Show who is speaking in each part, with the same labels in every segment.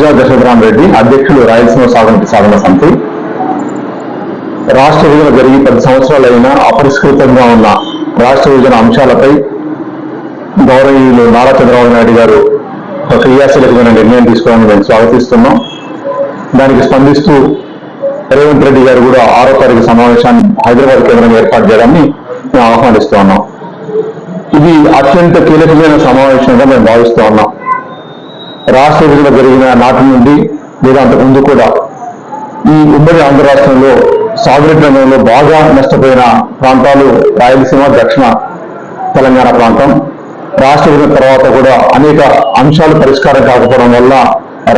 Speaker 1: బొజ్జా దశరథరామరెడ్డి, అధ్యక్షులు రాయలసీమ సాధన సమితి. రాష్ట్ర విభజన జరిగి 10 సంవత్సరాలైనా అపరిష్కృతంగా ఉన్న రాష్ట్ర విభజన అంశాలపై గౌరవనీయులు నారా చంద్రబాబు నాయుడు గారు ఒక క్రియాశీలకమైన నిర్ణయం తీసుకోవాలని మేము స్వాగతిస్తున్నాం. దానికి స్పందిస్తూ రేవంత్ రెడ్డి గారు కూడా 6వ తారీఖు సమావేశాన్ని హైదరాబాద్ కేంద్రంగా ఏర్పాటు చేయడాన్ని మేము ఆహ్వానిస్తూ ఉన్నాం. ఇది అత్యంత కీలకమైన సమావేశంగా మేము భావిస్తూ ఉన్నాం. రాష్ట్ర విభజన జరిగిన నాటి నుండి లేదా అంతకుముందు కూడా ఈ ఉమ్మడి ఆంధ్ర రాష్ట్రంలో సాగునీటి రంగంలో బాగా నష్టపోయిన ప్రాంతాలు రాయలసీమ, దక్షిణ తెలంగాణ ప్రాంతం. రాష్ట్ర విభజన తర్వాత కూడా అనేక అంశాలు పరిష్కారం కాకపోవడం వల్ల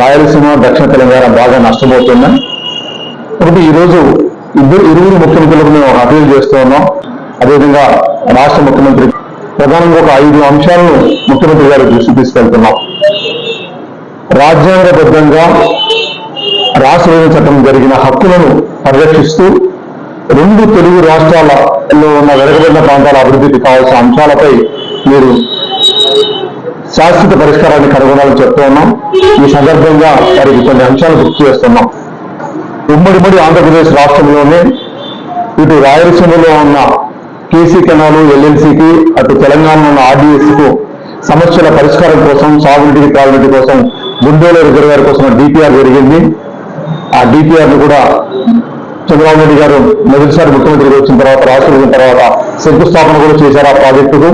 Speaker 1: రాయలసీమ, దక్షిణ తెలంగాణ బాగా నష్టపోతున్నాయి. కాబట్టి ఈరోజు ఇరువురు ముఖ్యమంత్రులకు మేము అపీల్ చేస్తూ ఉన్నాం. అదేవిధంగా రాష్ట్ర ముఖ్యమంత్రి ప్రధానంగా ఒక 5 అంశాలను ముఖ్యమంత్రి గారు దృష్టి తీసుకెళ్తున్నాం. రాజ్యాంగబద్ధంగా రాష్ట్ర విభజన చట్టం జరిగిన హక్కులను పరిరక్షిస్తూ 2 తెలుగు రాష్ట్రాలలో ఉన్న వెనుకబడిన ప్రాంతాల అభివృద్ధికి కావాల్సిన అంశాలపై మీరు శాశ్వత పరిష్కారాన్ని కనుగొనాలని చెప్తూ ఉన్నాం. ఈ సందర్భంగా వారికి కొన్ని అంశాలు గుర్తు చేస్తున్నాం. ఉమ్మడి ఆంధ్రప్రదేశ్ రాష్ట్రంలోనే ఇటు రాయలసీమలో ఉన్న కేసీ కెనాలు ఎల్ఎల్సీకి, అటు తెలంగాణలో ఉన్న ఆర్డీఎస్కు సమస్యల పరిష్కారం కోసం, సాగునీటికి తాగునీటి కోసం, గుండెల రిజర్వాయర్ కోసం డిపిఆర్ జరిగింది. ఆ డిపిఆర్ను కూడా చంద్రబాబు నాయుడు గారు మొదటిసారి ముఖ్యమంత్రికి వచ్చిన తర్వాత, రాష్ట్ర విభజన తర్వాత శంకుస్థాపన కూడా చేశారు ఆ ప్రాజెక్టుకు.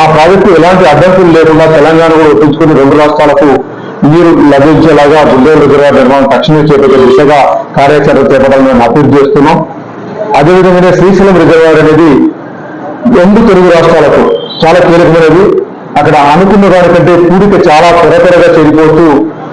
Speaker 1: ఆ ప్రాజెక్టు ఎలాంటి అడ్డంకులు లేకుండా తెలంగాణ కూడా ఒప్పించుకుని 2 రాష్ట్రాలకు నీరు లభించేలాగా గుండెల రిజర్వాయర్ నిర్మాణం తక్షణమే చేపట్టే దిశగా కార్యాచరణ చేపట్టాలని అప్పీల్ చేస్తున్నాం. అదేవిధంగానే శ్రీశైలం రిజర్వాయర్ అనేది 2 తెలుగు రాష్ట్రాలకు చాలా కీలకమైనది. అక్కడ అనుకున్న దానికంటే పూడిక చాలా త్వరగా చేరిపోతూ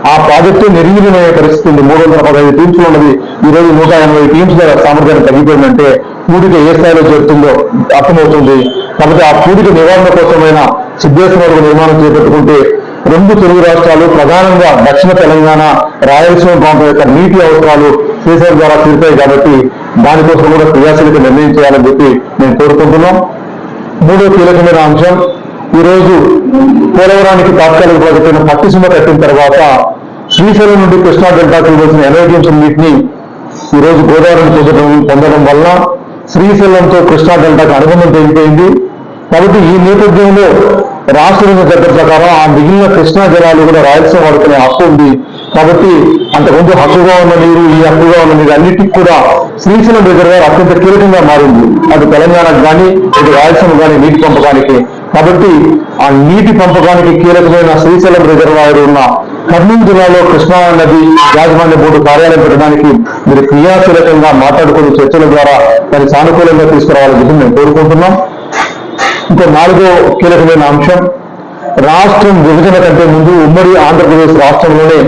Speaker 1: ఆ ప్రాజెక్టు నిర్వీర్యమయ్యే పరిస్థితి ఉంది. 315 టీమ్స్ ఉన్నది. ఈరోజు 180 టీమ్స్ సామర్థ్యాన్ని తగ్గిపోయిందంటే పూడిక ఏ స్థాయిలో చేరుతుందో అర్థమవుతుంది. కాబట్టి ఆ పూడిక నివారణ కోసమైన సిద్ధేశ్వర నిర్మాణం చేపట్టుకుంటే 2 తెలుగు రాష్ట్రాలు, ప్రధానంగా దక్షిణ తెలంగాణ, రాయలసీమ ప్రాంతం యొక్క నీటి అవసరాలు శ్రీశైలం ద్వారా తీరుతాయి. కాబట్టి దానికోసం కూడా క్రియాశీలక నిర్ణయం చేయాలని చెప్పి మేము కోరుకుంటున్నాం. 3వ కీలకమైన అంశం, ఈరోజు పోలవరానికి తాత్కాలిక ప్రాజెక్టును పట్టిసీమ కట్టిన తర్వాత శ్రీశైలం నుండి కృష్ణా డెల్టాకు ఇవ్వాల్సిన ఎనర్జీస్ అన్నింటినీ ఈరోజు గోదావరిని పొందడం వల్ల శ్రీశైలంతో కృష్ణా డెల్టాకు అనుబంధం తెగిపోయింది. కాబట్టి ఈ నేపథ్యంలో రాష్ట్ర విభజన చట్టం ప్రకారం ఆ మిగిలిన కృష్ణా జలాలు కూడా రాయలసీమ వాడుకునే హక్కు ఉంది. కాబట్టి అంతకుముందు హక్కుగా ఉన్న నీరు, ఈ హక్కుగా ఉన్న నీరు అన్నిటికీ కూడా శ్రీశైలం రిజర్వాయర్ అత్యంత కీలకంగా మారింది. అటు తెలంగాణకు కానీ, ఇటు రాయలసీమ కానీ నీటి పంపకానికి. కాబట్టి ఆ నీటి పంపకానికి కీలకమైన శ్రీశైలం రిజర్వాయర్ ఉన్న కర్నూలు జిల్లాలో కృష్ణా నది యాజమాన్య బోర్డు కార్యాలయం పెట్టడానికి మీరు క్రియాశీలకంగా మాట్లాడుకునే చర్చల ద్వారా దాన్ని సానుకూలంగా తీసుకురావాలని చెప్పి మేము కోరుకుంటున్నాం. ఇంకో 4వ కీలకమైన అంశం, రాష్ట్రం విభజన కంటే ముందు ఉమ్మడి ఆంధ్రప్రదేశ్ రాష్ట్రంలోనే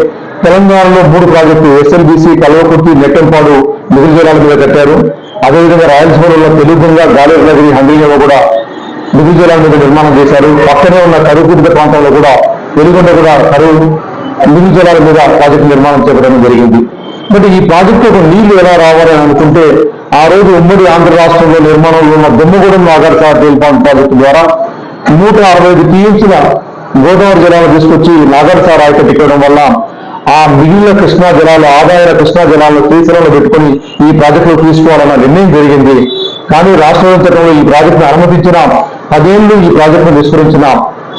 Speaker 1: తెలంగాణలో 3 ప్రాజెక్టులు ఎస్ఎల్బీసీ, కల్వకుర్తి, నెట్టంపాడు మిగులు జలాల మీద కట్టారు. అదేవిధంగా రాయలసీమలో తెలుగుగా గాలేరు నగరి, హంద్రీలో కూడా మిగులు జలాల మీద నిర్మాణం చేశారు. పక్కనే ఉన్న కరువు పీడిత ప్రాంతంలో కూడా వెలుగొండ కూడా కరువు మిగులు జలాల మీద ప్రాజెక్టు నిర్మాణం చేపట్టడం జరిగింది. బట్ ఈ ప్రాజెక్టుకు నీళ్లు ఎలా రావాలని అనుకుంటే ఆ రోజు ఉమ్మడి ఆంధ్ర రాష్ట్రంలో నిర్మాణంలో ఉన్న దుమ్మగూడెం నాగార్జున జలపాతం ప్రాజెక్టు ద్వారా 165 టీఎంసీల గోదావరి జలాలు తీసుకొచ్చి నాగార్జున రాయకట్టు ఇవ్వడం వల్ల ఆ మిగిలిన కృష్ణా జలాలు, ఆదాయ కృష్ణా జలాలను శ్రీశైలంలో పెట్టుకుని ఈ ప్రాజెక్టులు తీసుకోవాలన్న నిర్ణయం జరిగింది. కానీ రాష్ట్ర విభజన చట్టంలో ఈ ప్రాజెక్టును అనుమతించిన 10 ఏళ్లు ఈ ప్రాజెక్టును విస్మరించిన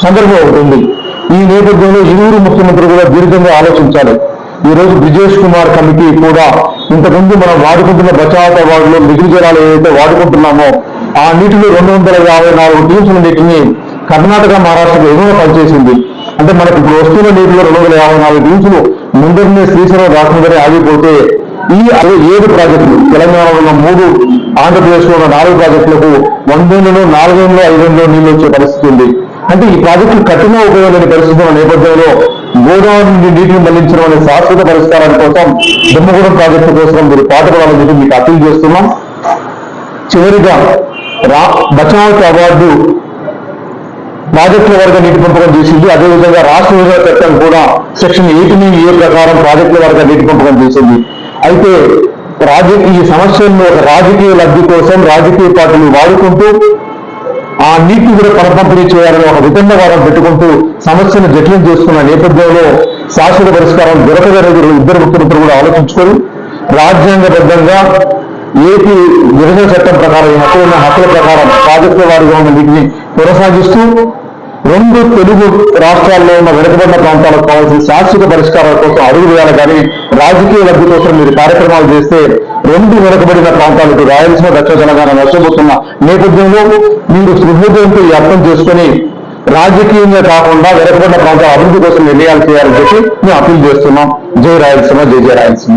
Speaker 1: సందర్భం ఉంటుంది. ఈ నేపథ్యంలో ఇరువురు ముఖ్యమంత్రులు కూడా దీర్ఘంగా ఆలోచించాలి. ఈ రోజు బ్రిజేష్ కుమార్ కమిటీ కూడా ఇంతకుముందు మనం వాడుకుంటున్న బచావత్ అవార్డులో మిగులు జలాలు ఏవైతే వాడుకుంటున్నామో ఆ నీటిలో 254 టీమ్స్ నీటిని కర్ణాటక, మహారాష్ట్రకు ఎగువ పనిచేసింది. అంటే మనకి ఇప్పుడు వస్తున్న నీటిలో 254 టీమ్స్లు ముందరనే శ్రీశైలం రాష్ట్రంలోనే ఆగిపోతే ఈ 7 ప్రాజెక్టులు, తెలంగాణలో ఉన్న 3, ఆంధ్రప్రదేశ్లో ఉన్న 4 ప్రాజెక్టులకు 100 ఏళ్లలో, 4 ఏళ్లలో, 5 ఏళ్లలో నీళ్ళు వచ్చే పరిస్థితి ఉంది. అంటే ఈ ప్రాజెక్టులు కఠిన ఉపయోగమైన పరిస్థితుల నేపథ్యంలో గోదావరి నుండి నీటిని మళ్లించడం అనే శాశ్వత పరిష్కారాల కోసం దుమ్మగూడెం ప్రాజెక్టు కోసం మీరు పాటుపడాలని చెప్పి మీకు అప్పీల్ చేస్తున్నాం. చివరిగా బచావత్ అవార్డు ప్రాజెక్టుల వరకు నీటి పంపకం చేసింది. అదేవిధంగా రాష్ట్ర విభజన చట్టం కూడా సెక్షన్ 8A ప్రకారం ప్రాజెక్టుల వరకు నీటి పంపకం చేసింది. అయితే ఈ సమస్యలను ఒక రాజకీయ లబ్ధి కోసం రాజకీయ పార్టీలు వాడుకుంటూ ఆ నీటిని కూడా పంపిణీ చేయాలని ఒక వితండవాదం పెట్టుకుంటూ సమస్యను జటిలం చేస్తున్న నేపథ్యంలో శాశ్వత పరిష్కారం దొరకదనేది ఇద్దరు ముఖ్యమంత్రులు కూడా ఆలోచించుకొని రాజ్యాంగబద్ధంగా ఏపీ విభజన చట్టం ప్రకారం హక్కుల ప్రకారం ప్రాజెక్టుల వారిగా ఉన్న వీటిని కొనసాగిస్తూ రెండు తెలుగు రాష్ట్రాల్లో ఉన్న వెనుకబడిన ప్రాంతాలకు కావాల్సిన శాశ్వత పరిష్కారాల కోసం అడుగు వేయాలి కానీ రాజకీయ లబ్ధి కోసం మీరు కార్యక్రమాలు చేస్తే రెండు వెనుకబడిన ప్రాంతాలకు రాయలసీమ దక్షిణ తెలంగాణ నష్టపోతున్న నేపథ్యంలో మీరు హృదయంతో ఈ అర్థం చేసుకుని రాజకీయంగా కాకుండా వెనుకబడిన ప్రాంతాల అభివృద్ధి కోసం నిర్ణయాలు చేయాలని చెప్పి మేము అప్పీల్ చేస్తున్నాం. జై రాయలసీమ, జై జై రాయలసీమ.